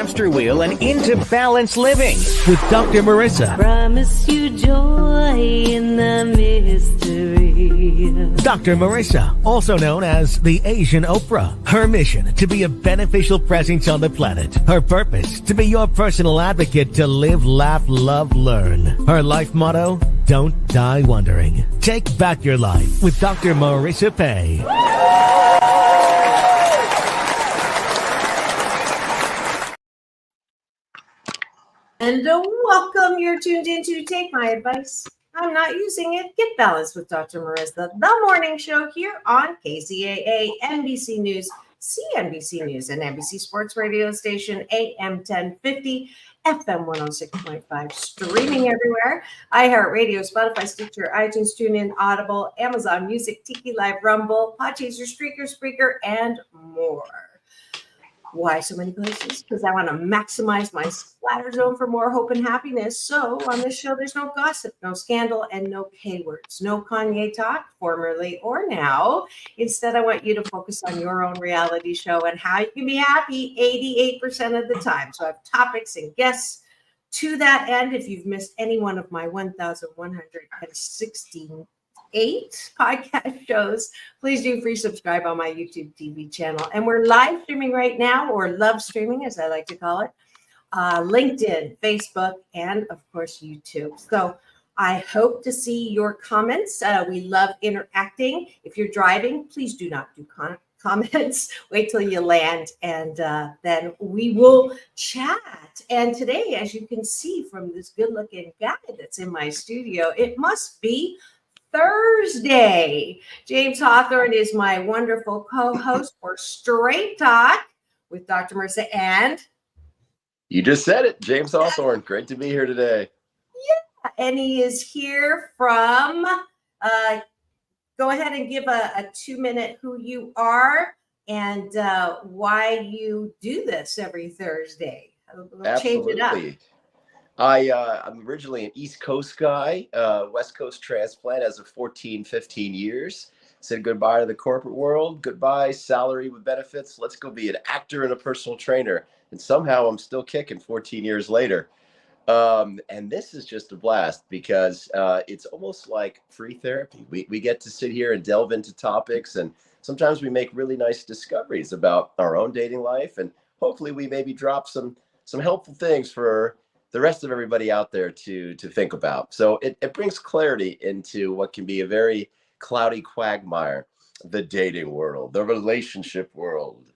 hamster wheel and into balanced living with Dr. Marissa. Promise you joy in the mystery. Dr. Marissa, also known as the Asian Oprah. Her mission, to be a beneficial presence on the planet. Her purpose, to be your personal advocate to live, laugh, love, learn. Her life motto, don't die wondering. Take back your life with Dr. Marissa Pay. And welcome. You're tuned in to Take My Advice. I'm not using it. Get balanced with Dr. Marissa, the morning show here on KCAA, NBC News, CNBC News, and NBC Sports Radio Station, AM 1050, FM 106.5, streaming everywhere. iHeartRadio, Spotify, Stitcher, iTunes, TuneIn, Audible, Amazon Music, Tiki Live, Rumble, Podchaser, Streaker, Spreaker, and more. Why so many places? Because I want to maximize my splatter zone for more hope and happiness. So on this show, there's no gossip, no scandal, and no K words. No Kanye talk, formerly or now. Instead, I want you to focus on your own reality show and how you can be happy 88% of the time. So I have topics and guests to that end. If you've missed any one of my 1,168 podcast shows, please do free subscribe on my YouTube TV channel. And we're live streaming right now, or love streaming as I like to call it, LinkedIn, Facebook, and of course YouTube. So I hope to see your comments. We love interacting. If you're driving, please do not do comments. Wait till you land, and then we will chat. And today, as you can see from this good looking guy that's in my studio, it must be Thursday. James Hawthorn is my wonderful co-host for Straight Talk with Dr. Marissa, and you just said it, James Hawthorn. Great to be here today. Yeah, and he is here from go ahead and give a 2-minute who you are and why you do this every Thursday. We'll change it up. I'm originally an East Coast guy, West Coast transplant as of 15 years. Said goodbye to the corporate world, goodbye salary with benefits. Let's go be an actor and a personal trainer. And somehow I'm still kicking 14 years later. And this is just a blast because it's almost like free therapy. We get to sit here and delve into topics, and sometimes we make really nice discoveries about our own dating life. And hopefully we maybe drop some helpful things for the rest of everybody out there to think about. So it brings clarity into what can be a very cloudy quagmire, the dating world, the relationship world.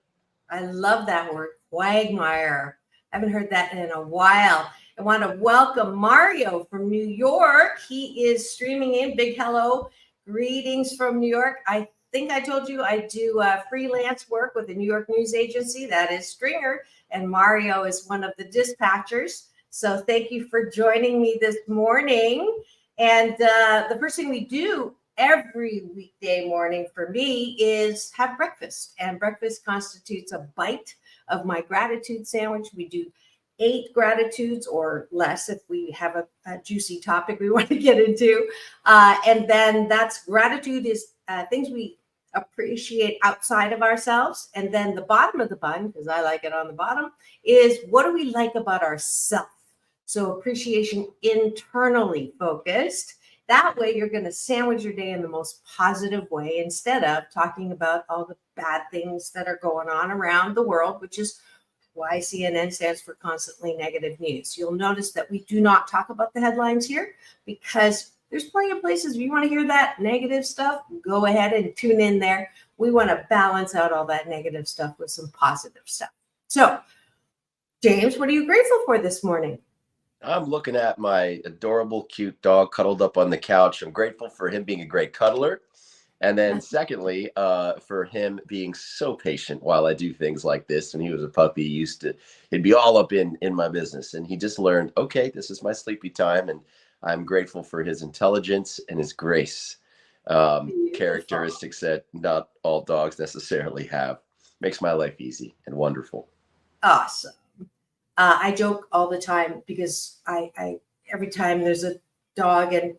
I love that word, quagmire. I haven't heard that in a while. I want to welcome Mario from New York. He is streaming in. Big hello. Greetings from New York. I think I told you I do freelance work with a New York news agency. That is Stringer. And Mario is one of the dispatchers. So thank you for joining me this morning. And the first thing we do every weekday morning for me is have breakfast. And breakfast constitutes a bite of my gratitude sandwich. We do 8 gratitudes or less if we have a juicy topic we want to get into. And then that's gratitude is things we appreciate outside of ourselves. And then the bottom of the bun, because I like it on the bottom, is what do we like about ourselves? So appreciation internally focused. That way you're going to sandwich your day in the most positive way instead of talking about all the bad things that are going on around the world, which is why CNN stands for constantly negative news. You'll notice that we do not talk about the headlines here because there's plenty of places if you want to hear that negative stuff, go ahead and tune in there. We want to balance out all that negative stuff with some positive stuff. So, James, what are you grateful for this morning? I'm looking at my adorable, cute dog cuddled up on the couch. I'm grateful for him being a great cuddler. And then secondly, for him being so patient while I do things like this. When he was a puppy, he'd be all up in my business. And he just learned, okay, this is my sleepy time. And I'm grateful for his intelligence and his grace, characteristics that not all dogs necessarily have. Makes my life easy and wonderful. Awesome. I joke all the time because I every time there's a dog and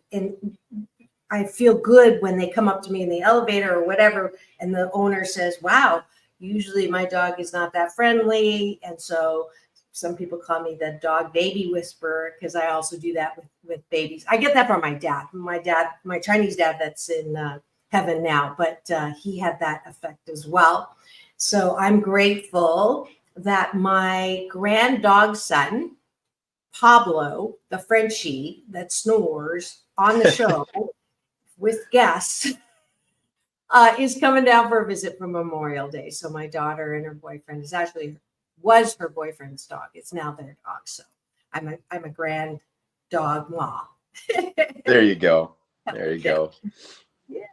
I feel good when they come up to me in the elevator or whatever, and the owner says, wow, usually my dog is not that friendly. And so some people call me the dog baby whisperer because I also do that with babies. I get that from my dad. My Chinese dad that's in heaven now, but he had that effect as well. So I'm grateful that my grand dog son, Pablo, the Frenchie that snores on the show with guests, is coming down for a visit for Memorial Day. So my daughter and her boyfriend was her boyfriend's dog. It's now their dog. So I'm a grand dog ma. There you go. There you go. Yeah.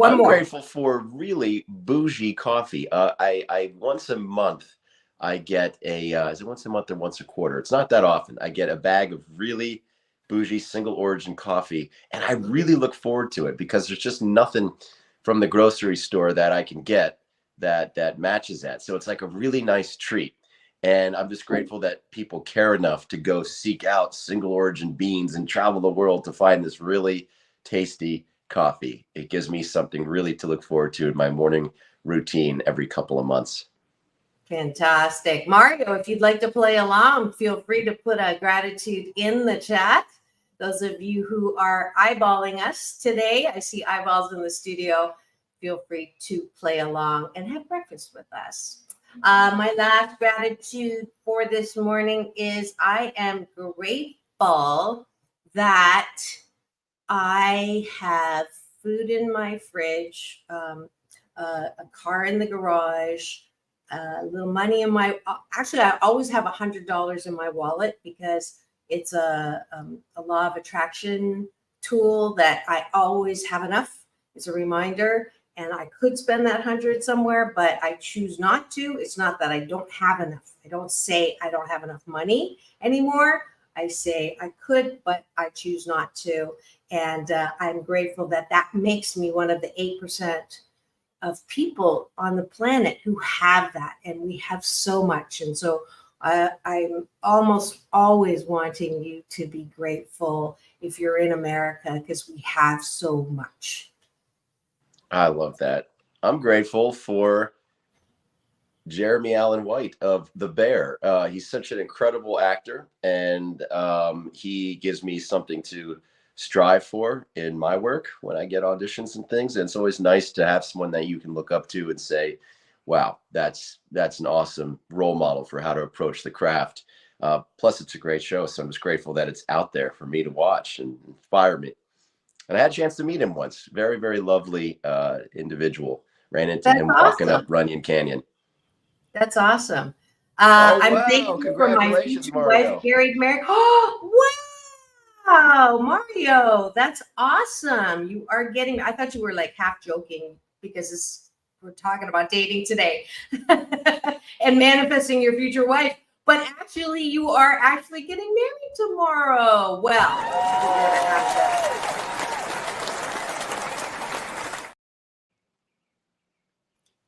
I'm grateful for really bougie coffee. I once a month I get is it once a month or once a quarter? It's not that often. I get a bag of really bougie single origin coffee, and I really look forward to it because there's just nothing from the grocery store that I can get that matches that. So it's like a really nice treat. And I'm just grateful that people care enough to go seek out single origin beans and travel the world to find this really tasty coffee. It gives me something really to look forward to in my morning routine every couple of months. Fantastic. Mario, if you'd like to play along, feel free to put a gratitude in the chat. Those of you who are eyeballing us today, I see eyeballs in the studio. Feel free to play along and have breakfast with us. My last gratitude for this morning is I am grateful that I have food in my fridge, a car in the garage, a little money in my, actually, I always have $100 in my wallet because it's a law of attraction tool that I always have enough. It's a reminder, and I could spend that 100 somewhere, but I choose not to. It's not that I don't have enough. I don't say I don't have enough money anymore. I say I could, but I choose not to. And I'm grateful that that makes me one of the 8% of people on the planet who have that. And we have so much. And so I'm almost always wanting you to be grateful if you're in America, because we have so much. I love that. I'm grateful for Jeremy Allen White of The Bear. He's such an incredible actor, and he gives me something to strive for in my work when I get auditions and things. And it's always nice to have someone that you can look up to and say, wow, that's an awesome role model for how to approach the craft. Plus, it's a great show, so I'm just grateful that it's out there for me to watch and inspire me. And I had a chance to meet him once. Very, very lovely individual. Ran into him walking up Runyon Canyon. That's awesome. Wow. I'm thankful for my future wife, married. Oh, wow, Mario, that's awesome. You are getting, I thought you were like half joking because we're talking about dating today and manifesting your future wife. But actually, you are actually getting married tomorrow. Well,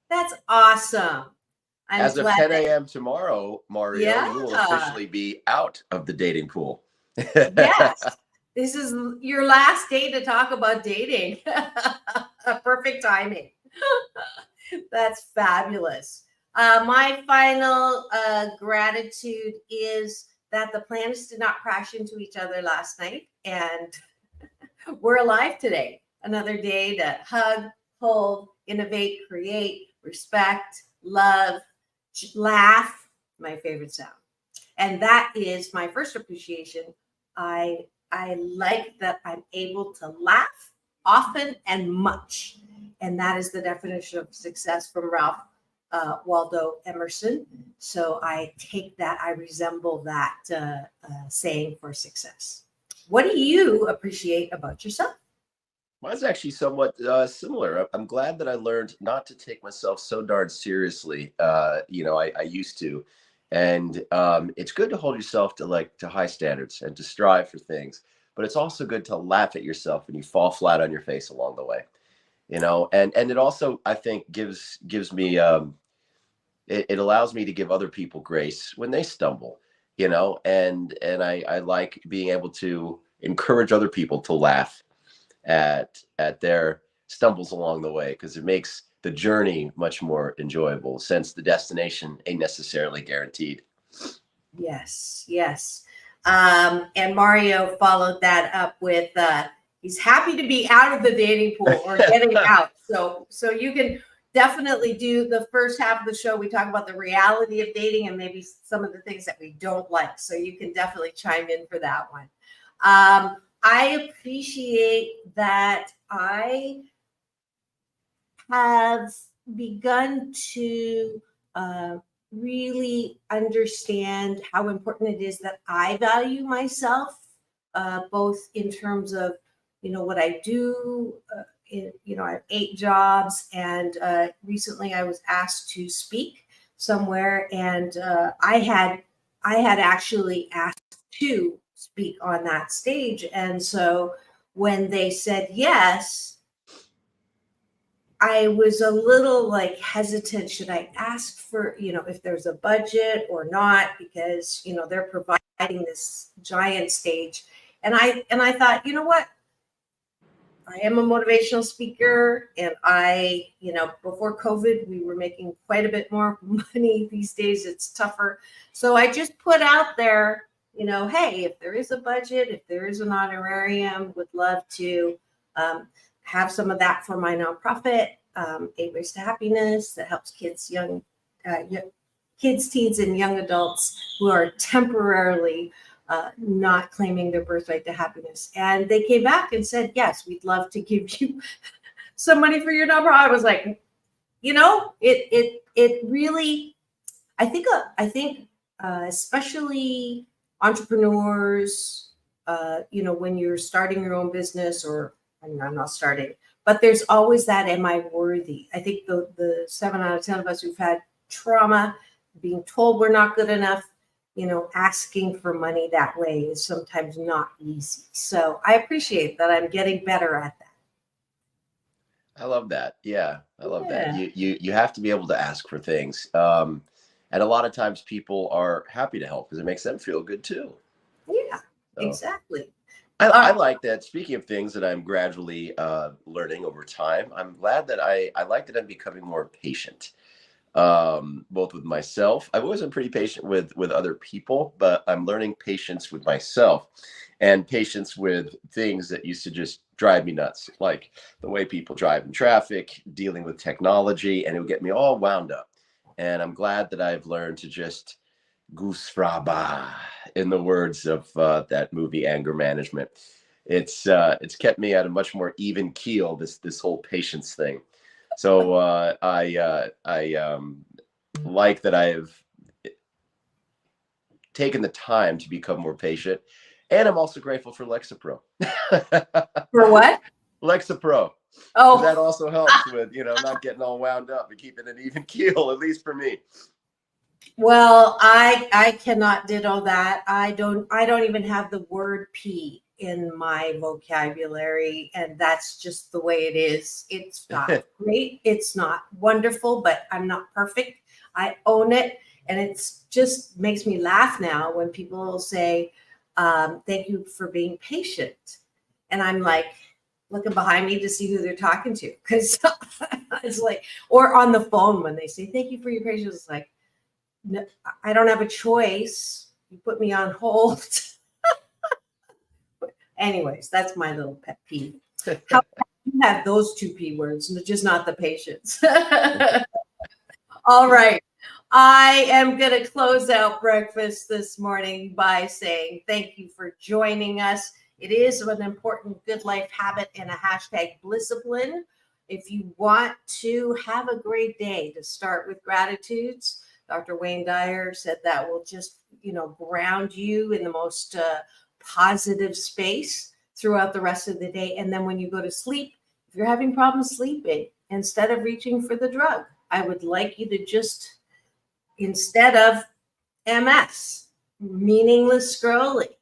that's awesome. As of 10 a.m. tomorrow, Mario, you will officially be out of the dating pool. Yes. This is your last day to talk about dating. Perfect timing. That's fabulous. My final gratitude is that the planets did not crash into each other last night, and we're alive today. Another day to hug, hold, innovate, create, respect, love, laugh, my favorite sound. And that is my first appreciation. I like that I'm able to laugh often and much. And that is the definition of success from Ralph Waldo Emerson. So I take that, I resemble that saying for success. What do you appreciate about yourself? Mine's actually somewhat similar. I'm glad that I learned not to take myself so darn seriously. I used to. And it's good to hold yourself to high standards and to strive for things. But it's also good to laugh at yourself when you fall flat on your face along the way. And it also, I think, gives me it allows me to give other people grace when they stumble, and I like being able to encourage other people to laugh at their stumbles along the way, because it makes the journey much more enjoyable, since the destination ain't necessarily guaranteed. Yes, yes. And Mario followed that up with he's happy to be out of the dating pool or getting out. So you can definitely do the first half of the show. We talk about the reality of dating and maybe some of the things that we don't like. So you can definitely chime in for that one. I appreciate that I have begun to really understand how important it is that I value myself, both in terms of, what I do. I have 8 jobs, and recently I was asked to speak somewhere, and I had actually asked to speak on that stage, and so when they said yes, I was a little like hesitant. Should I ask for, if there's a budget or not? Because, they're providing this giant stage. And I thought, you know what? I am a motivational speaker, and before COVID, we were making quite a bit more money. These days, it's tougher. So I just put out there, hey, if there is a budget, if there is an honorarium, would love to have some of that for my nonprofit, 8 Ways to Happiness, that helps kids, teens, and young adults who are temporarily not claiming their birthright to happiness. And they came back and said, yes, we'd love to give you some money for your nonprofit. I was like, it really, I think especially entrepreneurs, when you're starting your own business, or I'm not starting, but there's always that, am I worthy? I think the 7 out of 10 of us who've had trauma, being told we're not good enough, asking for money that way is sometimes not easy. So I appreciate that I'm getting better at that. I love that. Yeah, I love that. You have to be able to ask for things. And a lot of times people are happy to help because it makes them feel good too. Yeah, so, exactly. I like that. Speaking of things that I'm gradually learning over time, I'm glad that I like that I'm becoming more patient, both with myself. I've always been pretty patient with other people, but I'm learning patience with myself and patience with things that used to just drive me nuts, like the way people drive in traffic, dealing with technology, and it would get me all wound up. And I'm glad that I've learned to just goose fraba, in the words of that movie Anger Management. It's kept me at a much more even keel, this whole patience thing. So I like that I've taken the time to become more patient, and I'm also grateful for Lexapro. For what? Lexapro. Oh, that also helps with not getting all wound up and keeping an even keel, at least for me. Well, I cannot ditto that. I don't even have the word pee in my vocabulary, and that's just the way it is. It's not great. It's not wonderful, but I'm not perfect. I own it, and it's just makes me laugh now when people say, thank you for being patient. And I'm like looking behind me to see who they're talking to, because it's like, or on the phone when they say, thank you for your patience. It's like, no, I don't have a choice. You put me on hold. Anyways, that's my little pet peeve. How you have those 2 P words, just not the patience. All right. I am going to close out breakfast this morning by saying thank you for joining us. It is an important good life habit and a hashtag Blisscipline. If you want to have a great day, to start with gratitudes, Dr. Wayne Dyer said that will just, ground you in the most positive space throughout the rest of the day. And then when you go to sleep, if you're having problems sleeping, instead of reaching for the drug, I would like you to just, instead of MS, meaningless scrolling,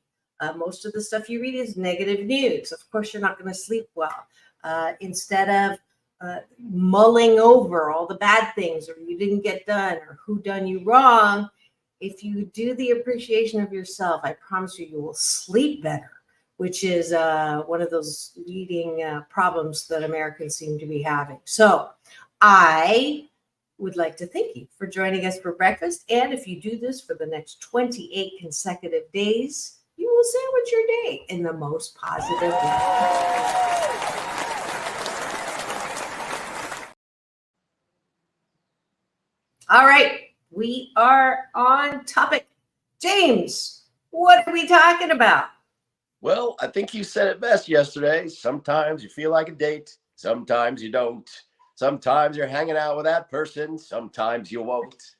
most of the stuff you read is negative news. Of course, you're not going to sleep well. Instead of mulling over all the bad things, or you didn't get done, or who done you wrong, if you do the appreciation of yourself, I promise you will sleep better, which is one of those leading problems that Americans seem to be having. So I would like to thank you for joining us for breakfast. And if you do this for the next 28 consecutive days, you will sandwich your day in the most positive way. All right, we are on topic. James, what are we talking about? Well, I think you said it best yesterday. Sometimes you feel like a date, sometimes you don't. Sometimes you're hanging out with that person, sometimes you won't.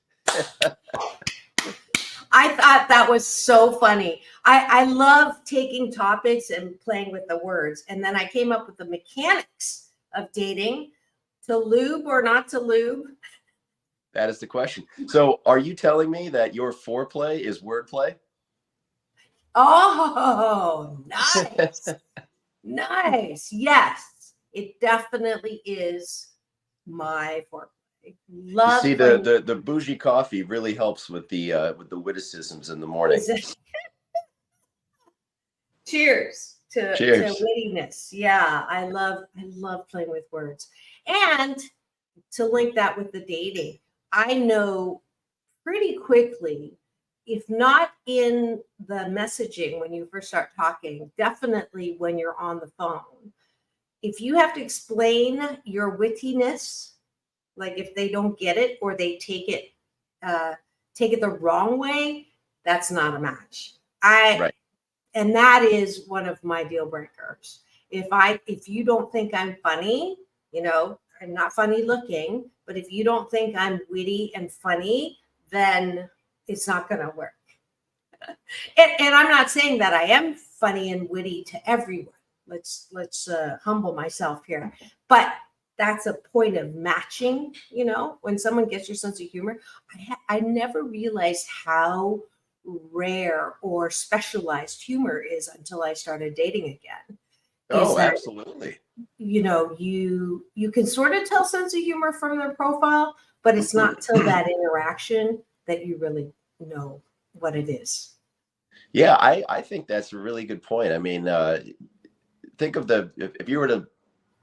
I thought that was so funny. I love taking topics and playing with the words. And then I came up with the mechanics of dating, to lube or not to lube. That is the question. So are you telling me that your foreplay is wordplay? Oh, nice. Nice. Yes, it definitely is my foreplay. You Love see, playing the bougie coffee really helps with the witticisms in the morning. Cheers to Cheers. wittiness. Yeah, I love playing with words. And to link that with the dating, I know pretty quickly, if not in the messaging when you first start talking, definitely when you're on the phone. If you have to explain your wittiness, like if they don't get it or they take it the wrong way, that's not a match. Right. And that is one of my deal breakers. If you don't think I'm funny, I'm not funny looking, but if you don't think I'm witty and funny, then it's not going to work. And I'm not saying that I am funny and witty to everyone. Let's humble myself here. But that's a point of matching, when someone gets your sense of humor. I never realized how rare or specialized humor is until I started dating again. Oh, absolutely. You can sort of tell sense of humor from their profile, but it's not till that interaction that you really know what it is. Yeah, I think that's a really good point. I mean, think of if you were to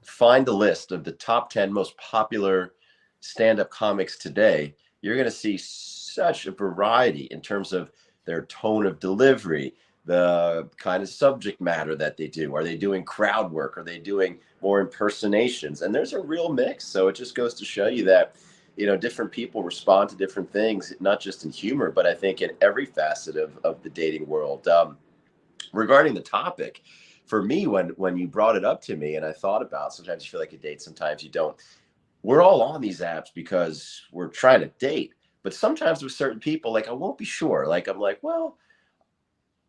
find a list of the top 10 most popular stand-up comics today, you're going to see such a variety in terms of their tone of delivery, the kind of subject matter that they do. Are they doing crowd work? Are they doing more impersonations? And there's a real mix. So it just goes to show you that, different people respond to different things, not just in humor, but I think in every facet of the dating world. Regarding the topic, for me, when you brought it up to me and I thought about, sometimes you feel like you date, sometimes you don't. We're all on these apps because we're trying to date. But sometimes with certain people, like I won't be sure. Like I'm like, well,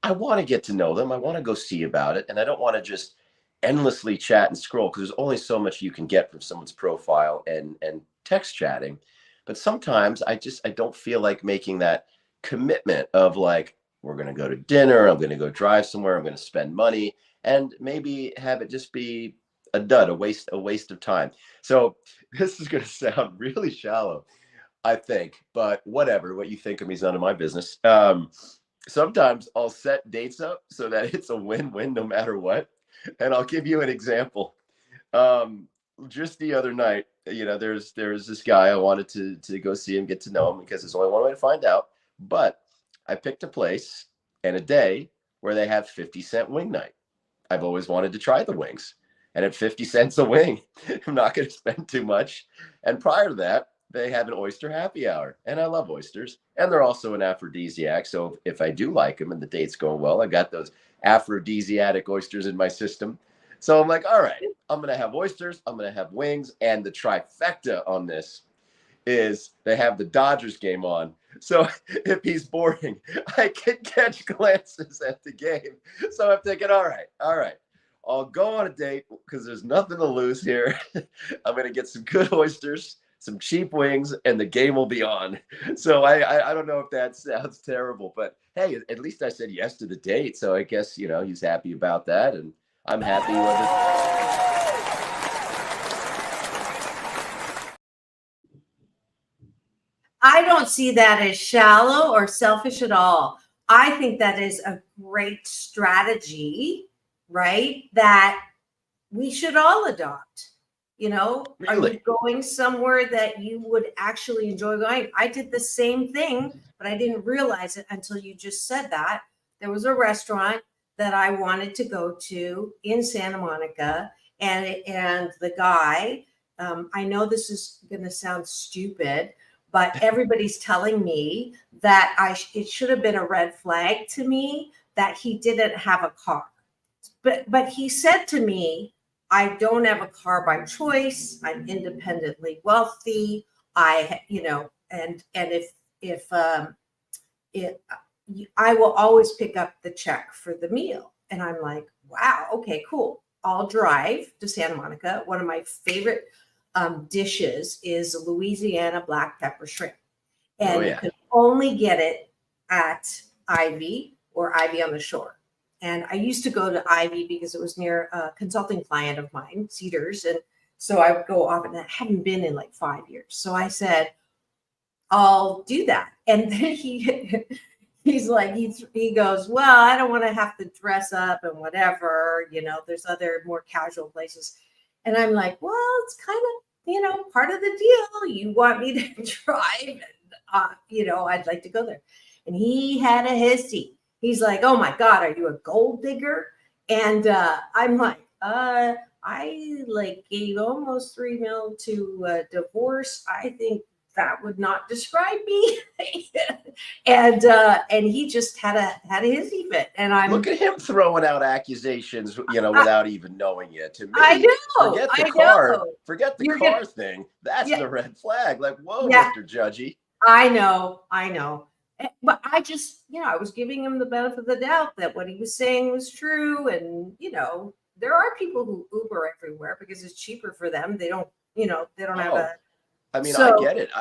I want to get to know them. I want to go see about it. And I don't want to just endlessly chat and scroll because there's only so much you can get from someone's profile and text chatting. But sometimes I don't feel like making that commitment of like, we're going to go to dinner. I'm going to go drive somewhere. I'm going to spend money and maybe have it just be a dud, a waste of time. So this is going to sound really shallow, I think, but whatever. What you think of me is none of my business. Sometimes I'll set dates up so that it's a win-win no matter what. And I'll give you an example. Just the other night, there's this guy. I wanted to go see him, get to know him because there's only one way to find out. But I picked a place and a day where they have 50-cent wing night. I've always wanted to try the wings. And at 50 cents a wing, I'm not going to spend too much. And prior to that, they have an oyster happy hour. And I love oysters. And they're also an aphrodisiac. So if I do like them and the date's going well, I got those aphrodisiac oysters in my system. So I'm like, all right, I'm going to have oysters. I'm going to have wings. And the trifecta on this is they have the Dodgers game on. So if he's boring, I can catch glances at the game. So I'm thinking, all right, I'll go on a date because there's nothing to lose here. I'm going to get some good oysters, some cheap wings, and the game will be on. So I don't know if that sounds terrible, but hey, at least I said yes to the date. So I guess, he's happy about that, and I'm happy with it. I don't see that as shallow or selfish at all. I think that is a great strategy, right? That we should all adopt. You know, are Really? you going somewhere that you would actually enjoy going? I did the same thing, but I didn't realize it until you just said that. There was a restaurant that I wanted to go to in Santa Monica, and the guy, I know this is going to sound stupid, but everybody's telling me that it should have been a red flag to me that he didn't have a car. But he said to me, I don't have a car by choice. I'm independently wealthy. And if I will always pick up the check for the meal. And I'm like, wow, okay, cool. I'll drive to Santa Monica. One of my favorite dishes is Louisiana black pepper shrimp. And you can only get it at Ivy or Ivy on the Shore. And I used to go to Ivy because it was near a consulting client of mine, Cedars. And so I would go often. I hadn't been in like 5 years. So I said, I'll do that. And then he's like, he goes, well, I don't want to have to dress up and whatever. You know, there's other more casual places. And I'm like, well, it's kind of, part of the deal. You want me to drive and, I'd like to go there. And he had a hissy. He's like, oh my God, are you a gold digger? And I'm like, I gave almost $3 million to divorce. I think that would not describe me. and he just had a hissy fit. And I'm look at him throwing out accusations, without even knowing it. To me, I know. Forget the car thing. That's the red flag. Like, whoa, Mr. Judgy. I know. But I just, I was giving him the benefit of the doubt that what he was saying was true. And, there are people who Uber everywhere because it's cheaper for them. They don't, have a. I mean, I get it.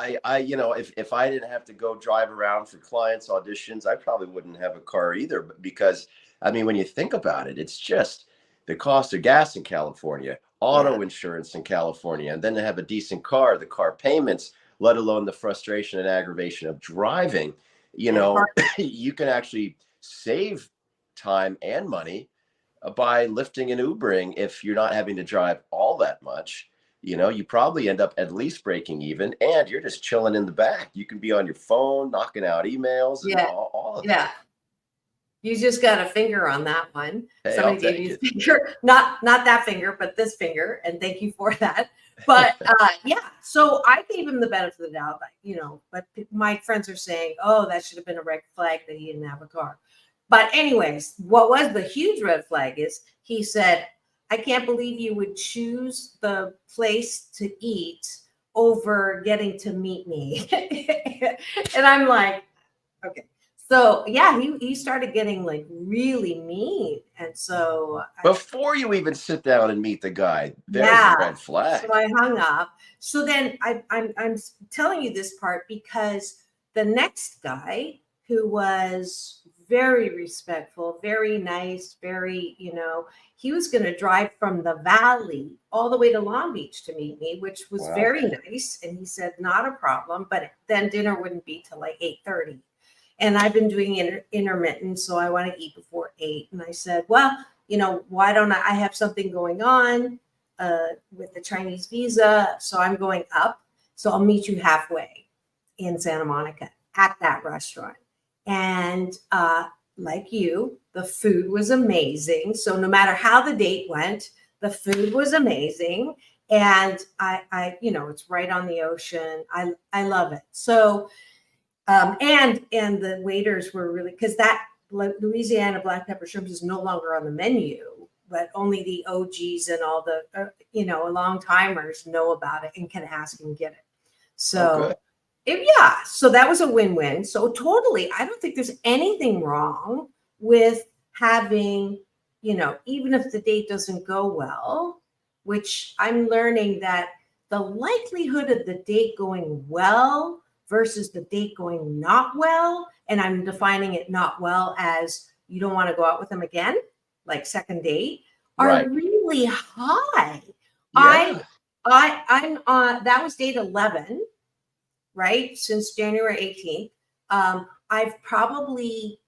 If I didn't have to go drive around for clients' auditions, I probably wouldn't have a car either. But because, when you think about it, it's just the cost of gas in California, auto insurance in California, and then to have a decent car, the car payments, let alone the frustration and aggravation of driving. You can actually save time and money by lifting and Ubering if you're not having to drive all that much. You probably end up at least breaking even, and you're just chilling in the back. You can be on your phone, knocking out emails and all of that. You just got a finger on that one. Hey, Somebody gave you a finger, not that finger, but this finger. And thank you for that. But so I gave him the benefit of the doubt, but my friends are saying, oh, that should have been a red flag that he didn't have a car. But anyways, what was the huge red flag is he said, I can't believe you would choose the place to eat over getting to meet me. And I'm like, okay. So he started getting like really mean. And so before you even sit down and meet the guy, there's a red flag. So I hung up. So then I'm telling you this part because the next guy, who was very respectful, very nice, very, he was going to drive from the valley all the way to Long Beach to meet me, which was very nice. And he said, not a problem. But then dinner wouldn't be till like 8:30. And I've been doing intermittent, so I want to eat before 8. And I said, well, why don't I have something going on with the Chinese visa. So I'm going up. So I'll meet you halfway in Santa Monica at that restaurant. And like you, the food was amazing. So no matter how the date went, the food was amazing. And I it's right on the ocean. I love it. So and the waiters were really, because that Louisiana black pepper shrimp is no longer on the menu, but only the OGs and all the long timers know about it and can ask and get it. So so that was a win-win. So totally, I don't think there's anything wrong with having, even if the date doesn't go well, which I'm learning that the likelihood of the date going well versus the date going not well, and I'm defining it not well as you don't want to go out with them again, like second date, are really high. Yeah. I'm that was date 11, right? Since January 18th. I've probably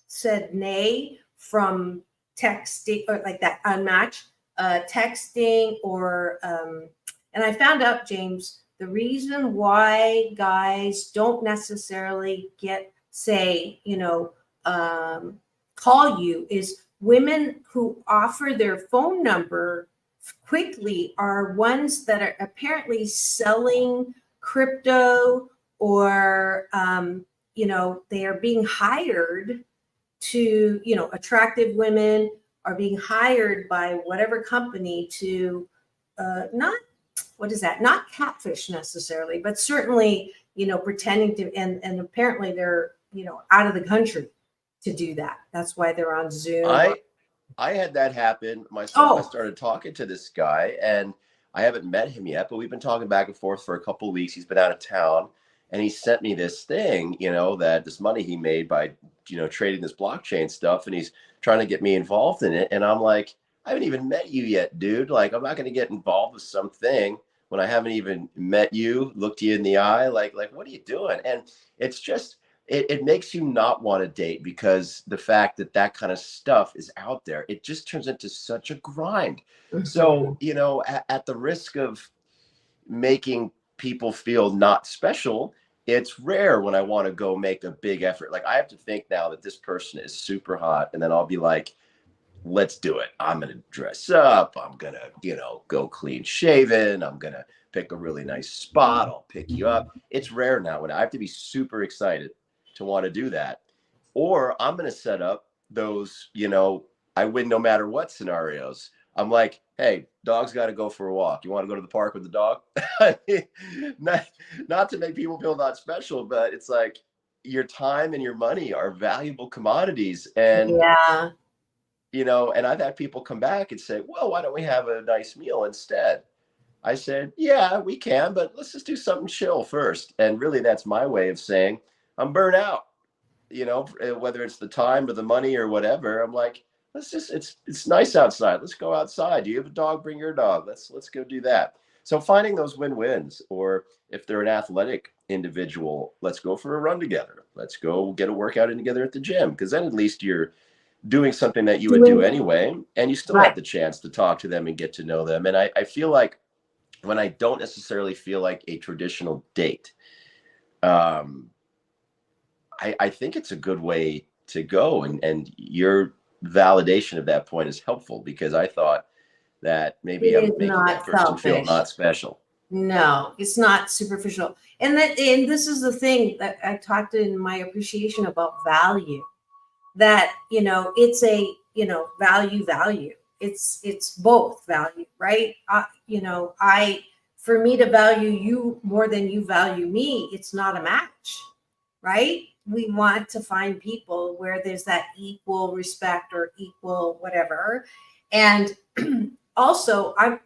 said nay from text or like that unmatched texting or, and I found out, James, the reason why guys don't necessarily call you is women who offer their phone number quickly are ones that are apparently selling crypto or, they are being hired to, attractive women are being hired by whatever company to not catfish necessarily, but certainly, pretending to, and apparently they're, out of the country to do that. That's why they're on Zoom. I had that happen myself. I Oh, started talking to this guy, and I haven't met him yet, but we've been talking back and forth for a couple of weeks. He's been out of town, and he sent me this thing, that this money he made by, trading this blockchain stuff, and he's trying to get me involved in it. And I'm like, I haven't even met you yet, dude. Like, I'm not going to get involved with something when I haven't even met you, looked you in the eye. Like, what are you doing? And it's just, it makes you not want to date, because the fact that kind of stuff is out there, it just turns into such a grind. So, at the risk of making people feel not special, it's rare when I want to go make a big effort. Like, I have to think now that this person is super hot, and then I'll be like, let's do it. I'm going to dress up. I'm going to, go clean shaven. I'm going to pick a really nice spot. I'll pick you up. It's rare now when I have to be super excited to want to do that. Or I'm going to set up those, I win no matter what scenarios. I'm like, hey, dog's got to go for a walk. You want to go to the park with the dog? not to make people feel not special, but it's like your time and your money are valuable commodities. And, yeah. and I've had people come back and say, well, why don't we have a nice meal instead? I said, yeah, we can, but let's just do something chill first. And really, that's my way of saying I'm burnt out, whether it's the time or the money or whatever. I'm like, it's nice outside. Let's go outside. Do you have a dog? Bring your dog. Let's go do that. So finding those win-wins, or if they're an athletic individual, let's go for a run together. Let's go get a workout in together at the gym, because then at least you're doing something that you would do anyway, and you still have the chance to talk to them and get to know them. And I feel like when I don't necessarily feel like a traditional date, I think it's a good way to go. And your validation of that point is helpful, because I thought that maybe I'm making that person feel not special. No, it's not superficial. And this is the thing that I talked in my appreciation about value, that, it's a, value. It's both value, right? For me to value you more than you value me, it's not a match, right? We want to find people where there's that equal respect or equal whatever. And also, I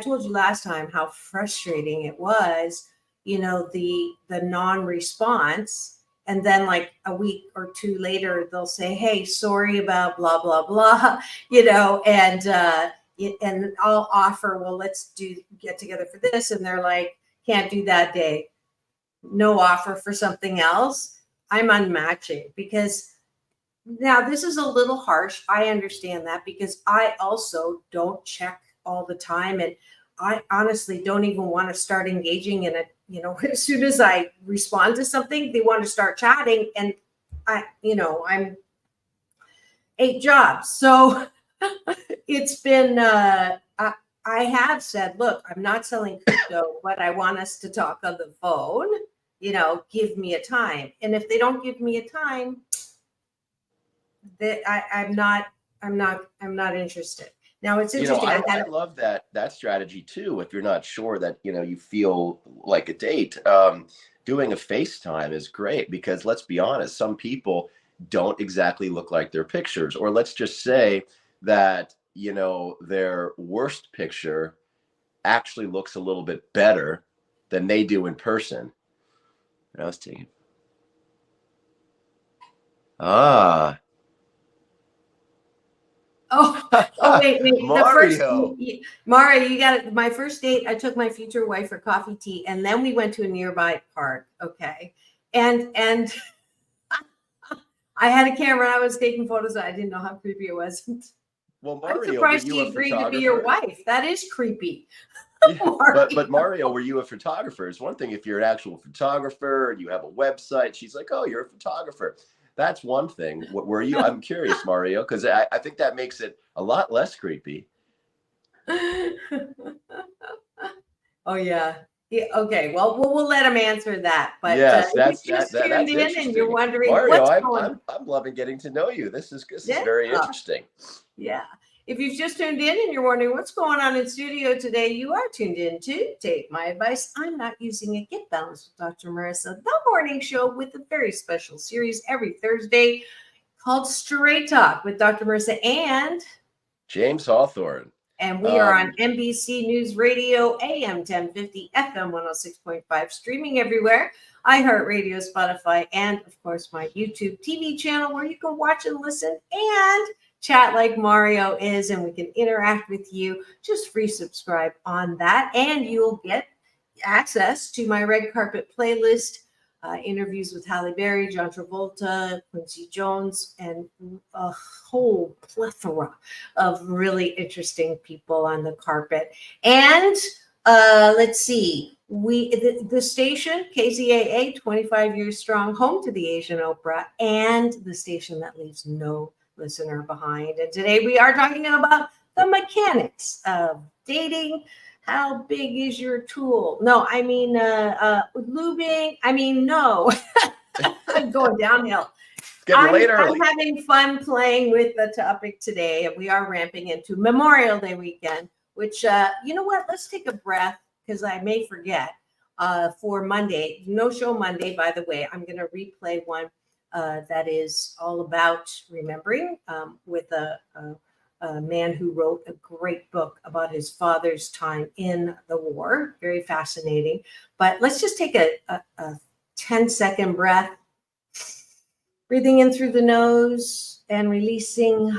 told you last time how frustrating it was, the non-response. And then like a week or two later, they'll say, hey, sorry about blah, blah, blah, and I'll offer, well, let's get together for this. And they're like, can't do that day. No offer for something else. I'm unmatching, because now this is a little harsh. I understand that, because I also don't check all the time. And I honestly don't even want to start engaging in it. As soon as I respond to something, they want to start chatting, and I'm 8 jobs. So it's been, I have said, look, I'm not selling crypto, but I want us to talk on the phone, give me a time. And if they don't give me a time, that I'm not interested. Now it's interesting. I love that strategy too. If you're not sure that, you feel like a date, doing a FaceTime is great, because let's be honest, some people don't exactly look like their pictures. Or let's just say that, their worst picture actually looks a little bit better than they do in person. I was taking. Oh, wait. Mario. Mario, you got it. My first date, I took my future wife for coffee tea, and then we went to a nearby park. Okay. And I had a camera. I was taking photos. I didn't know how creepy it was. Well, I'm Mario, were surprised you he a agreed to be your photographer? wife. That is creepy. Yeah, but Mario, were you a photographer? It's one thing if you're an actual photographer and you have a website. She's like, oh, you're a photographer. That's one thing. What were you? I'm curious, Mario, because I think that makes it a lot less creepy. Oh yeah. Yeah. Okay. Well, we'll let him answer that. But Yes, if you just tuned that's in and you're interesting. wondering Mario, what's going on, I'm loving getting to know you. This is yeah, very interesting. yeah. If you've just tuned in and you're wondering what's going on in studio today, you are tuned in to Take My Advice. I'm Not Using It. Get Balanced with Dr. Marissa, the morning show with a very special series every Thursday called Straight Talk with Dr. Marissa James Hawthorn. and we are on NBC News Radio, AM 1050, FM 106.5, streaming everywhere, iHeartRadio, Spotify, and of course my YouTube TV channel where you can watch and listen and chat like Mario is, and we can interact with you. Just free subscribe on that, and you'll get access to my red carpet playlist, interviews with Halle Berry, John Travolta, Quincy Jones, and a whole plethora of really interesting people on the carpet. And let's see, the station KZAA, 25 years strong, home to the Asian Oprah, and the station that leaves no listener behind. And today we are talking about the mechanics of dating. How big is your tool? No, I mean, lubing. I mean, no, I'm going downhill. It's getting late early. I'm having fun playing with the topic today. We are ramping into Memorial Day weekend, which, you know what? Let's take a breath because I may forget for Monday. No show Monday, by the way. I'm going to replay one that is all about remembering with a man who wrote a great book about his father's time in the war. Very fascinating. But let's just take a 10-second breath, breathing in through the nose and releasing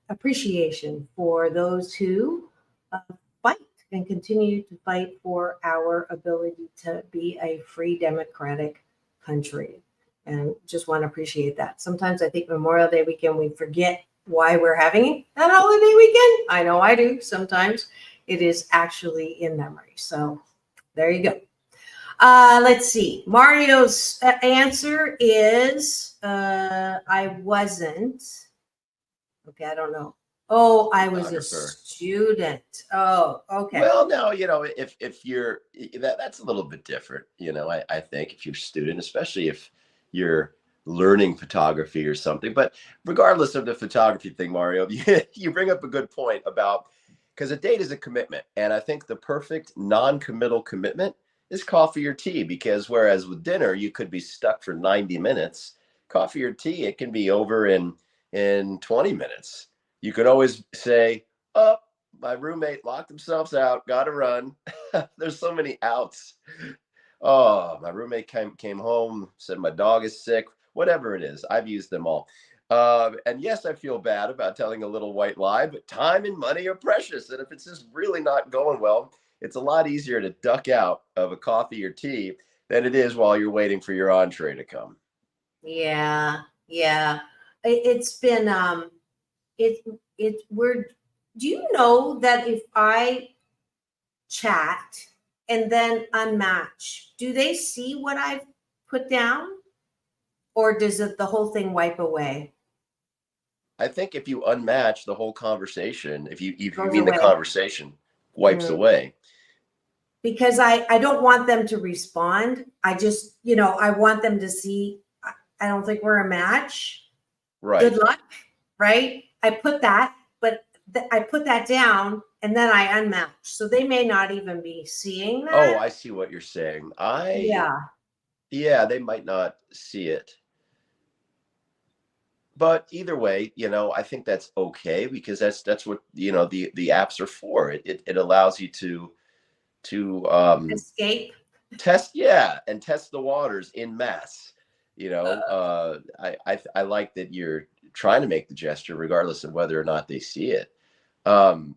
appreciation for those who fight and continue to fight for our ability to be a free democratic country. And just want to appreciate that. Sometimes I think Memorial Day weekend, we forget why we're having that holiday weekend. I know I do. Sometimes it is actually in memory. So there you go. Let's see. Mario's answer is I wasn't. Okay, I don't know. Oh, I was a student. Oh, okay. Well, no, if you're that's a little bit different. I think if you're a student, especially if you're learning photography or something. But regardless of the photography thing, Mario, you bring up a good point about, because a date is a commitment. And I think the perfect non-committal commitment is coffee or tea, because whereas with dinner, you could be stuck for 90 minutes, coffee or tea, it can be over in 20 minutes. You could always say, oh, my roommate locked themselves out, got to run. There's so many outs. Oh, my roommate came home, said my dog is sick. Whatever it is, I've used them all. And yes, I feel bad about telling a little white lie, but time and money are precious. And if it's just really not going well, it's a lot easier to duck out of a coffee or tea than it is while you're waiting for your entree to come. Yeah. It's been, do you know that if I chat and then unmatch, do they see what I've put down? Or does the whole thing wipe away? I think if you unmatch the whole conversation, if you Goes mean away. the conversation wipes away. Because I don't want them to respond. I just, I want them to see, I don't think we're a match. Right. Good luck. Right. I put that, but I put that down and then I unmatch. So they may not even be seeing that. Oh, I see what you're saying. Yeah, they might not see it. But either way, I think that's okay, because that's what, the apps are for. It allows you to escape, test, and test the waters in mass. I like that you're trying to make the gesture regardless of whether or not they see it. The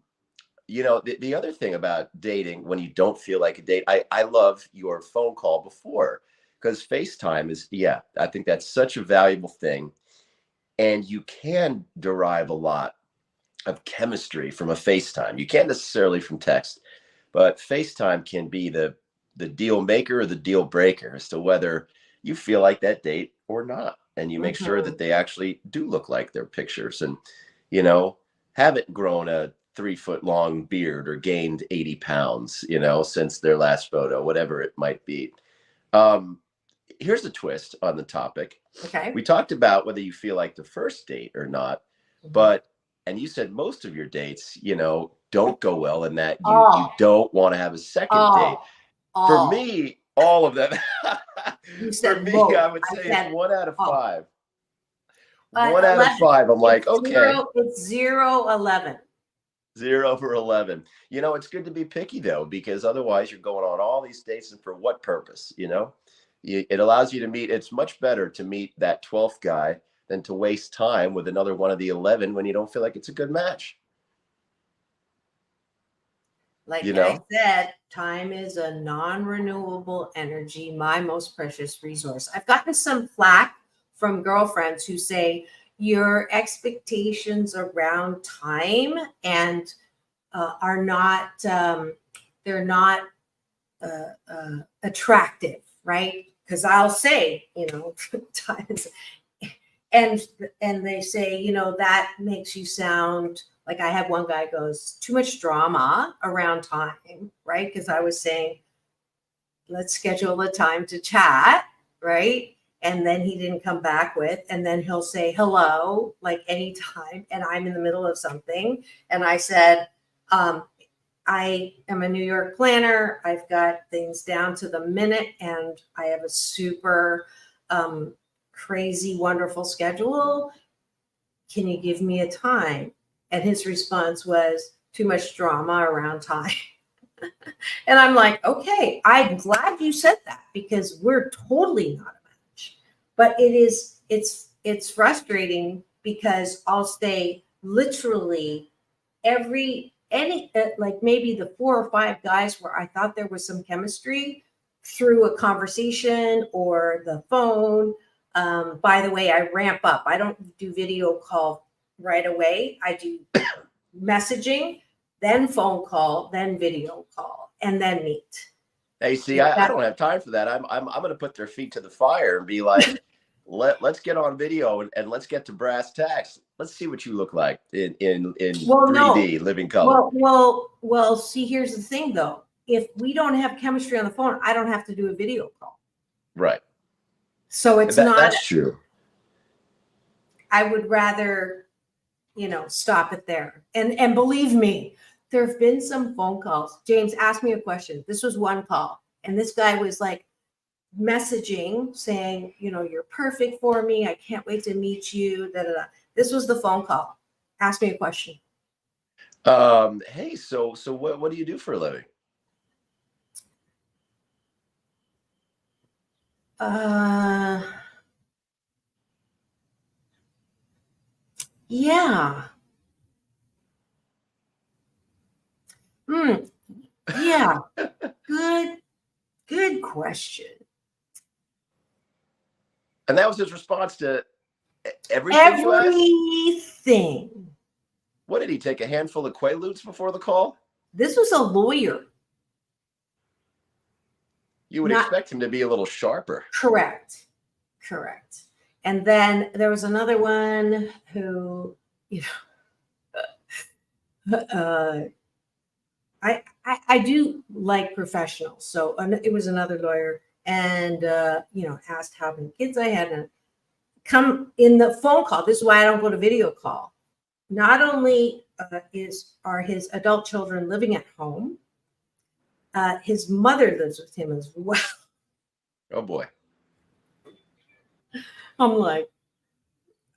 other thing about dating, when you don't feel like a date, I love your phone call before, because FaceTime is, I think that's such a valuable thing. And you can derive a lot of chemistry from a FaceTime. You can't necessarily from text, but FaceTime can be the deal maker or the deal breaker as to whether you feel like that date or not. And you make sure that they actually do look like their pictures, and, you know, haven't grown a 3-foot long beard or gained 80 pounds, you know, since their last photo, whatever it might be. Here's a twist on the topic. Okay. We talked about whether you feel like the first date or not, but, and you said most of your dates, you know, don't go well, and that you don't want to have a second date. For me, all of them. You said for me, both. I would say it's 1 out of 5. 1 out of 5. I'm like, okay. It's 0, 11. 0 for 11. You know, it's good to be picky though, because otherwise you're going on all these dates, and for what purpose? You know, it allows you to meet. It's much better to meet that 12th guy than to waste time with another one of the 11 when you don't feel like it's a good match. Like you know? I said, time is a non-renewable energy, my most precious resource. I've gotten some flack from girlfriends who say your expectations around time and are not, they're not attractive, right? Because I'll say, you know, times, and they say, you know, that makes you sound like, I had one guy goes, too much drama around time, right? Because I was saying, let's schedule a time to chat, right? And then he didn't come back with, and then he'll say hello, like anytime, and I'm in the middle of something. And I said, I am a New York planner. I've got things down to the minute, and I have a super crazy, wonderful schedule. Can you give me a time? And his response was, too much drama around time. And I'm like, okay, I'm glad you said that, because we're totally not a match. But it's frustrating, because I'll stay literally like maybe the 4 or 5 guys where I thought there was some chemistry through a conversation or the phone. By the way, I ramp up. I don't do video call right away. I do messaging, then phone call, then video call, and then meet. Hey, see, I don't have time for that. I'm going to put their feet to the fire and be like, let's get on video and let's get to brass tacks. Let's see what you look like in 3D, living color. Well, see, here's the thing though. If we don't have chemistry on the phone, I don't have to do a video call. Right. So it's not. That's true. I would rather, you know, stop it there. And believe me, there have been some phone calls. James asked me a question. This was one call. And this guy was like messaging saying, you know, you're perfect for me. I can't wait to meet you. Da, da, da. This was the phone call. Ask me a question. Hey, so what do you do for a living? Yeah. Yeah. Good question. And that was his response to everything you asked? Everything. What did he take, a handful of Quaaludes before the call? This was a lawyer. You would expect him to be a little sharper. Correct. And then there was another one who, you know, I do like professionals. So it was another lawyer, and you know, asked how many kids I had, and come in the phone call. This is why I don't go to video call. Not only are his adult children living at home, his mother lives with him as well. Oh boy. I'm like,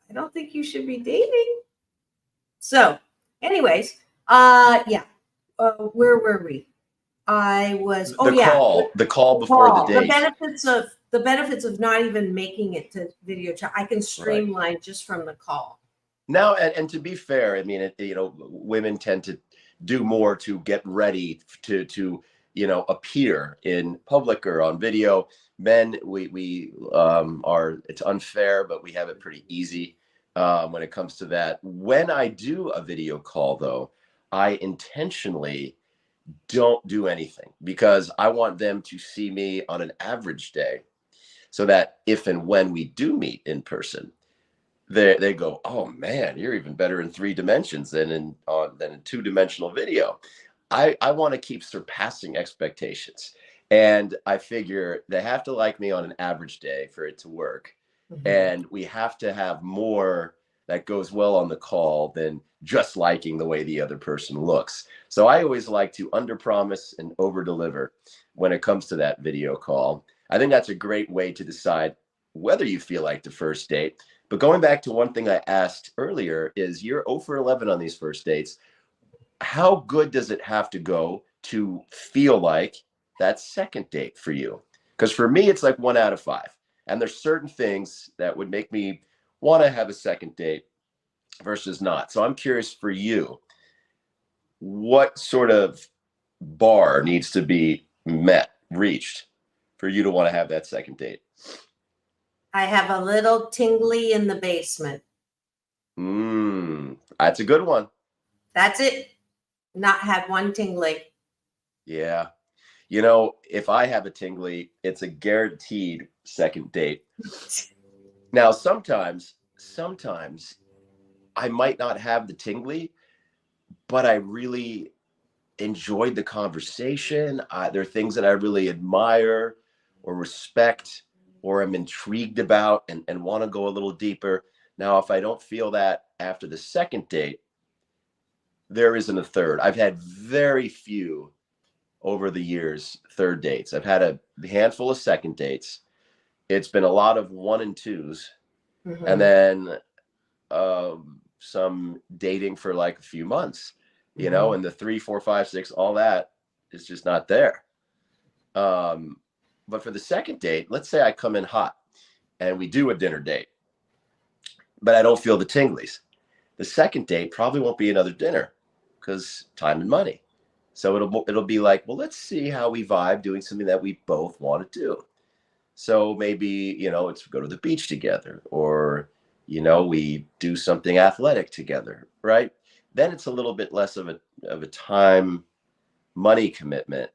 I don't think you should be dating. So, anyways, yeah. Where were we? I was. The call before the date. The benefits of not even making it to video chat. I can streamline just from the call. Now, and to be fair, I mean, you know, women tend to do more to get ready to you know, appear in public or on video. Men, we are, it's unfair, but we have it pretty easy. when it comes to that. When I do a video call, though, I intentionally don't do anything because I want them to see me on an average day so that if and when we do meet in person, they go, oh man, you're even better in 3 dimensions than in 2-dimensional video. I want to keep surpassing expectations. And I figure they have to like me on an average day for it to work. Mhm. And we have to have more that goes well on the call than just liking the way the other person looks. So I always like to underpromise and overdeliver when it comes to that video call. I think that's a great way to decide whether you feel like the first date. But going back to one thing I asked earlier is you're 0 for 11 on these first dates. How good does it have to go to feel like that second date for you? Because for me, it's like 1 out of 5. And there's certain things that would make me want to have a second date versus not. So I'm curious for you, what sort of bar needs to be reached for you to want to have that second date? I have a little tingly in the basement. That's a good one. That's it. Not had one tingly. Yeah. You know, if I have a tingly, it's a guaranteed second date. Now, sometimes I might not have the tingly, but I really enjoyed the conversation. There are things that I really admire or respect or am intrigued about and want to go a little deeper. Now, if I don't feel that after the second date, there isn't a third. I've had very few over the years third dates. I've had a handful of second dates. It's been a lot of 1 and 2s, Mhm. and then some dating for like a few months, you know, and the 3, 4, 5, 6, all that is just not there. But for the second date, let's say I come in hot and we do a dinner date, but I don't feel the tinglies. The second date probably won't be another dinner because time and money. So it'll be like, well, let's see how we vibe doing something that we both want to do. So maybe, you know, it's go to the beach together, or, you know, we do something athletic together, right? Then it's a little bit less of a time, money commitment.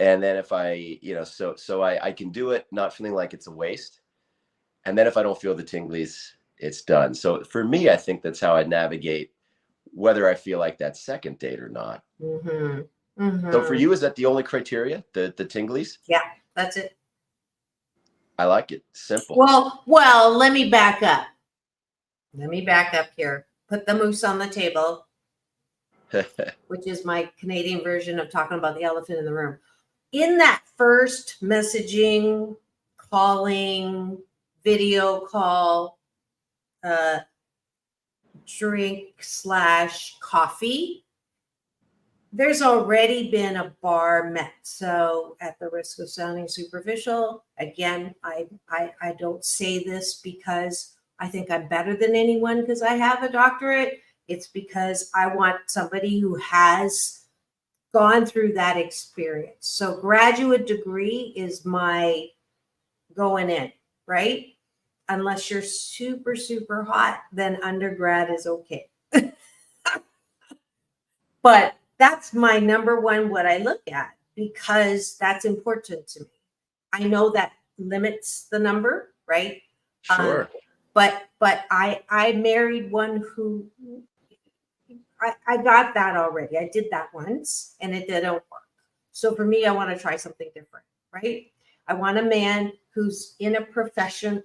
And then if I, you know, so I can do it not feeling like it's a waste. And then if I don't feel the tinglies, it's done. So for me, I think that's how I navigate whether I feel like that second date or not. So for you, is that the only criteria, the tinglies? Yeah, that's it. I like it. Simple. Well, let me back up. Let me back up here. Put the moose on the table, which is my Canadian version of talking about the elephant in the room. In that first messaging, calling, video call, drink/coffee, there's already been a bar met. So at the risk of sounding superficial, again, I don't say this because I think I'm better than anyone because I have a doctorate. It's because I want somebody who has gone through that experience. So graduate degree is my going in, right? Unless you're super, super hot, then undergrad is okay. But that's my number one, what I look at, because that's important to me. I know that limits the number, right? Sure. But I married one who I got that already. I did that once and it didn't work. So for me, I want to try something different, right? I want a man who's in a profession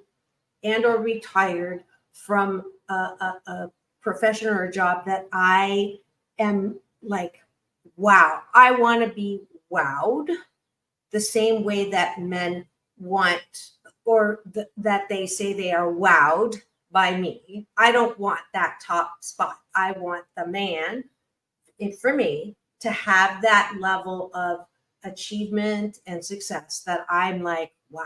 and or retired from a profession or a job that I am like, wow, I want to be wowed the same way that men want, or that they say they are wowed by me. I don't want that top spot. I want the man, for me, to have that level of achievement and success that I'm like, wow,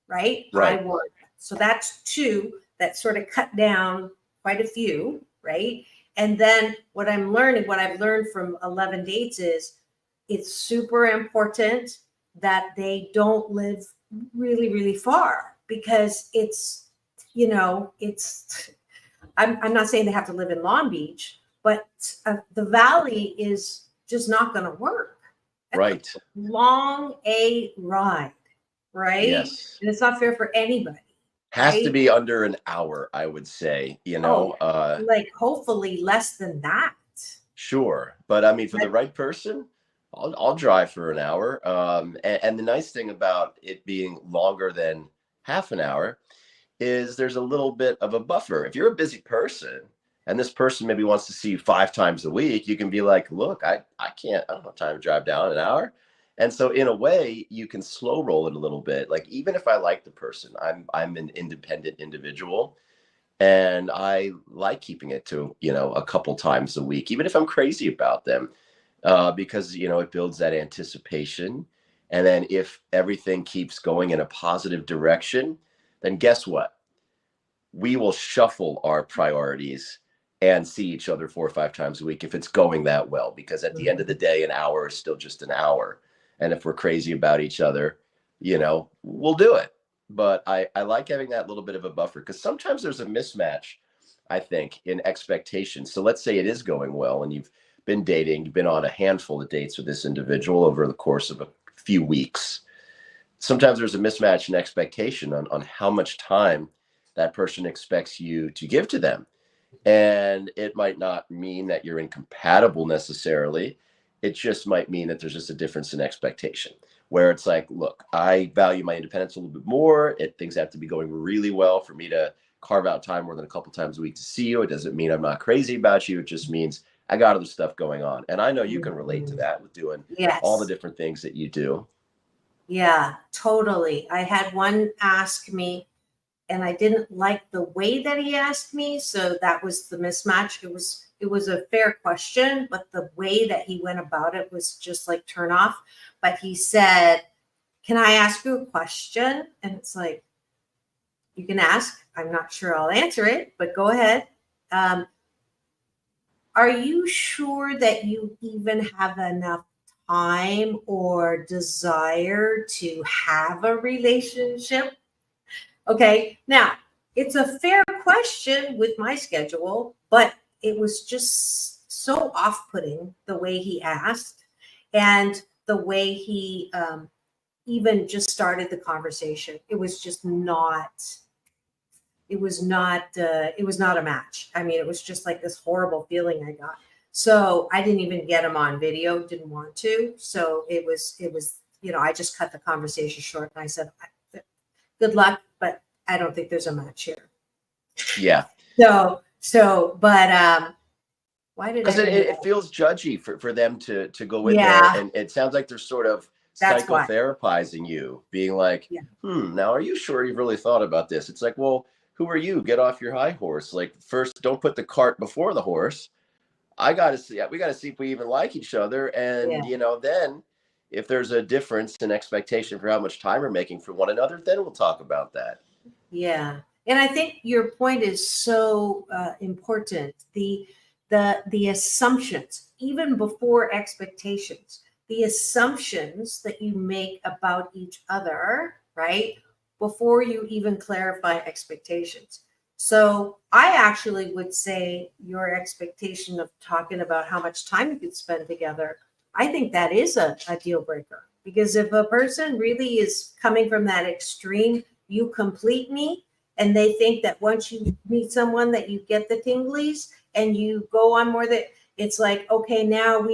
right? Right. I want that. So that's 2 that sort of cut down quite a few, right? And then what I've learned from 11 dates is it's super important that they don't live really, really far, because it's, you know, it's I'm not saying they have to live in Long Beach, but the Valley is just not going to work. Right. Long a ride, right? Yes. And it's not fair for anybody. Has to right? be under an hour, I would say, Like hopefully less than that. Sure. But I mean, for the right person, I'll drive for an hour. And the nice thing about it being longer than half an hour is there's a little bit of a buffer. If you're a busy person and this person maybe wants to see you 5 times a week, you can be like, look, I don't have time to drive down an hour. And so in a way, you can slow roll it a little bit. Like, even if I like the person, I'm an independent individual, and I like keeping it to, a couple times a week, even if I'm crazy about them, because, it builds that anticipation. And then if everything keeps going in a positive direction, then guess what? We will shuffle our priorities and see each other 4 or 5 times a week if it's going that well, because at the end of the day, an hour is still just an hour. And if we're crazy about each other, we'll do it. But I like having that little bit of a buffer, because sometimes there's a mismatch, I think, in expectations. So let's say it is going well and you've been dating, you've been on a handful of dates with this individual over the course of a few weeks. Sometimes there's a mismatch in expectation on how much time that person expects you to give to them. And it might not mean that you're incompatible necessarily. It just might mean that there's just a difference in expectation, where it's like, look, I value my independence a little bit more. Things have to be going really well for me to carve out time more than a couple times a week to see you. It doesn't mean I'm not crazy about you. It just means I got other stuff going on. And I know you can relate to that with doing all the different things that you do. Yeah, totally. I had one ask me, and I didn't like the way that he asked me. So that was the mismatch. It was a fair question, but the way that he went about it was just like turn off. But he said, "Can I ask you a question?" And it's like, you can ask. I'm not sure I'll answer it, but go ahead. Are you sure that you even have enough time or desire to have a relationship? Okay, now it's a fair question with my schedule, but it was just so off-putting the way he asked and the way he even just started the conversation. It was just not. It was not a match. I mean, it was just like this horrible feeling I got. So I didn't even get him on video. Didn't want to. So it was. I just cut the conversation short and I said, good luck, but I don't think there's a match here. Yeah. But why did I? Because it feels judgy for them to go in there, and it sounds like they're sort of psychotherapizing you, being like, now are you sure you've really thought about this? It's like, well, who are you? Get off your high horse. Like, first, don't put the cart before the horse. We got to see if we even like each other, and then if there's a difference in expectation for how much time we're making for one another, then we'll talk about that. Yeah. And I think your point is so important. The assumptions, even before expectations, the assumptions that you make about each other, right? Before you even clarify expectations. So I actually would say your expectation of talking about how much time you could spend together, I think that is a deal breaker. Because if a person really is coming from that extreme, you complete me, and they think that once you meet someone that you get the tinglies and you go on more, that it's like, okay, now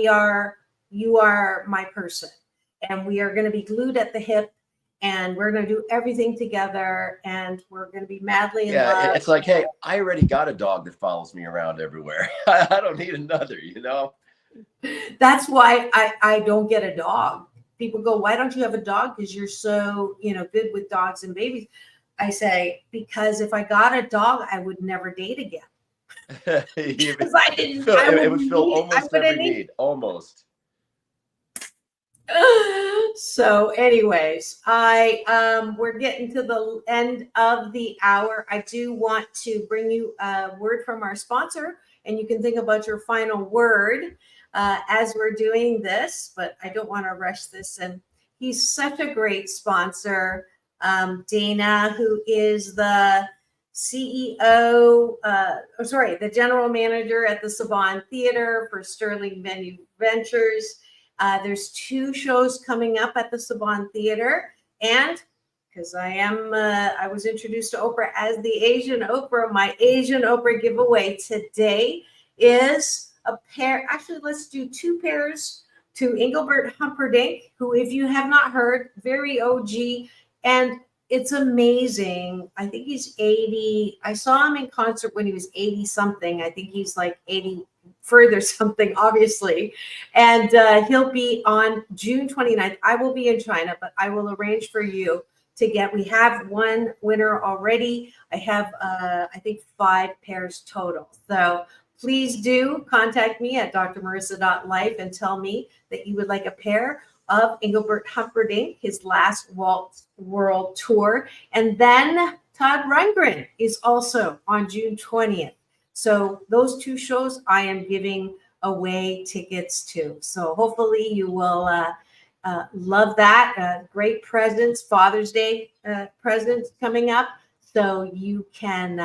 you are my person, and we are going to be glued at the hip, and we're going to do everything together, and we're going to be madly in love. Yeah, it's like, hey, I already got a dog that follows me around everywhere. I don't need another, That's why I don't get a dog. People go, why don't you have a dog? Because you're so, good with dogs and babies. I say, because if I got a dog, I would never date again. Because it would fill almost every need. Almost. So anyways, we're getting to the end of the hour. I do want to bring you a word from our sponsor, and you can think about your final word as we're doing this, but I don't want to rush this. And he's such a great sponsor, Dana, who is the the general manager at the Saban Theater for Sterling Venue Ventures. There's 2 shows coming up at the Saban Theater, and because I was introduced to Oprah as the Asian Oprah, my Asian Oprah giveaway today is a pair. Actually, let's do 2 pairs to Engelbert Humperdinck, who, if you have not heard, very OG, and it's amazing. I think he's 80. I saw him in concert when he was 80 something. I think he's like 80 further something, obviously. And he'll be on June 29th. I will be in China, but I will arrange for you to get. We have 1 winner already. I have, I think, 5 pairs total. So please do contact me at drmarissa.life and tell me that you would like a pair of Engelbert Humperdinck, his last Waltz World Tour. And then Todd Rundgren is also on June 20th. So those 2 shows I am giving away tickets to. So hopefully you will love that. Great presents, Father's Day presents coming up. So you can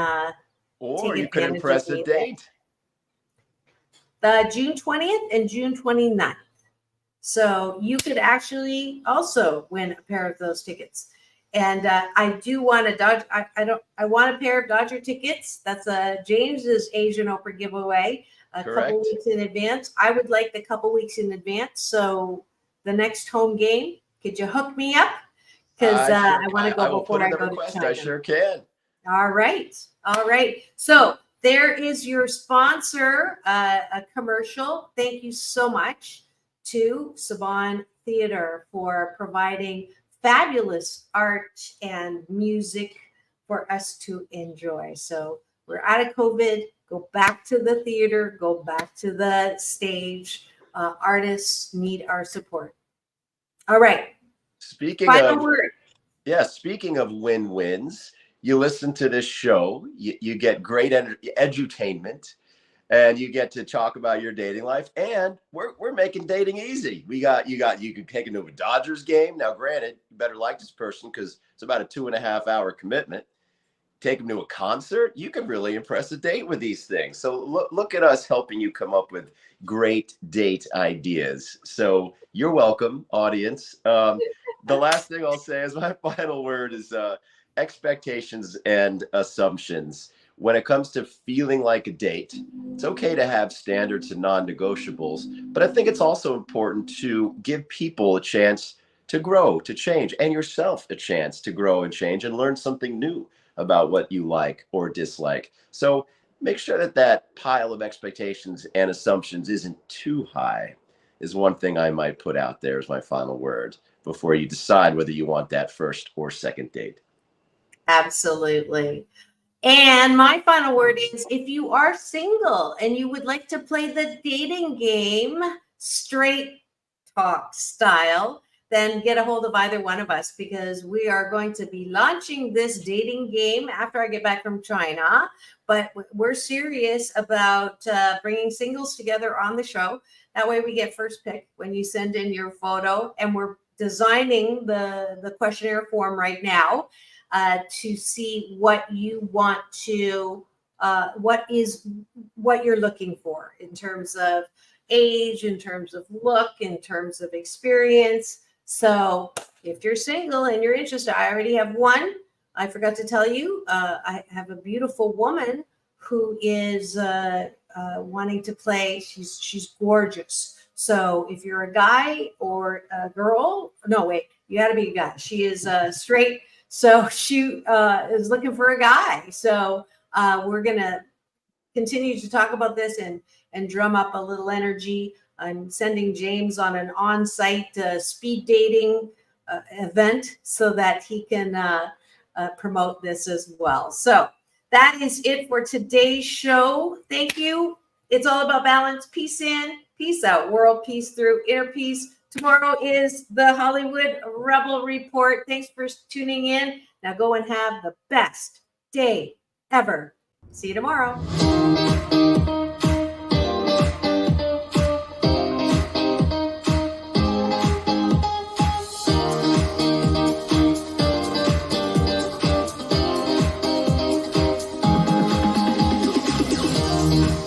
or you could impress a date. The June 20th and June 29th. So you could actually also win a pair of those tickets. And I do want a Dodger. I want a pair of Dodger tickets. That's James's Asian Oprah giveaway a couple weeks in advance. I would like the couple weeks in advance. So the next home game, could you hook me up? Because I want to go before I go to China. I sure can. All right. So there is your sponsor, a commercial. Thank you so much to Saban Theater for providing fabulous art and music for us to enjoy. So we're out of COVID. Go back to the theater. Go back to the stage. Artists need our support. All right. Speaking Final word. Yeah, speaking of win-wins, you listen to this show, you get great edutainment, and you get to talk about your dating life, and we're making dating easy. You can take into a Dodgers game. Now, granted, you better like this person because it's about a 2.5-hour commitment. Take them to a concert. You can really impress a date with these things. So look at us helping you come up with great date ideas. So you're welcome, audience. The last thing I'll say is my final word is expectations and assumptions. When it comes to feeling like a date, it's okay to have standards and non-negotiables, but I think it's also important to give people a chance to grow, to change, and yourself a chance to grow and change and learn something new about what you like or dislike. So make sure that pile of expectations and assumptions isn't too high, is one thing I might put out there as my final word before you decide whether you want that first or second date. Absolutely. And my final word is, if you are single and you would like to play the dating game straight talk style, then get a hold of either one of us, because we are going to be launching this dating game after I get back from China. But we're serious about bringing singles together on the show. That way we get first pick when you send in your photo. And we're designing the questionnaire form right now to see what you want to, what you're looking for in terms of age, in terms of look, in terms of experience. So if you're single and you're interested, I already have one. I forgot to tell you, I have a beautiful woman who is wanting to play. She's gorgeous. So if you're a guy or a girl, no, wait, you got to be a guy. She is straight. So she is looking for a guy. So we're going to continue to talk about this and drum up a little energy. I'm sending James on an on-site speed dating event so that he can promote this as well. So that is it for today's show. Thank you. It's all about balance. Peace in, peace out. World peace through inner peace. Tomorrow is the Hollywood Rebel Report. Thanks for tuning in. Now go and have the best day ever. See you tomorrow.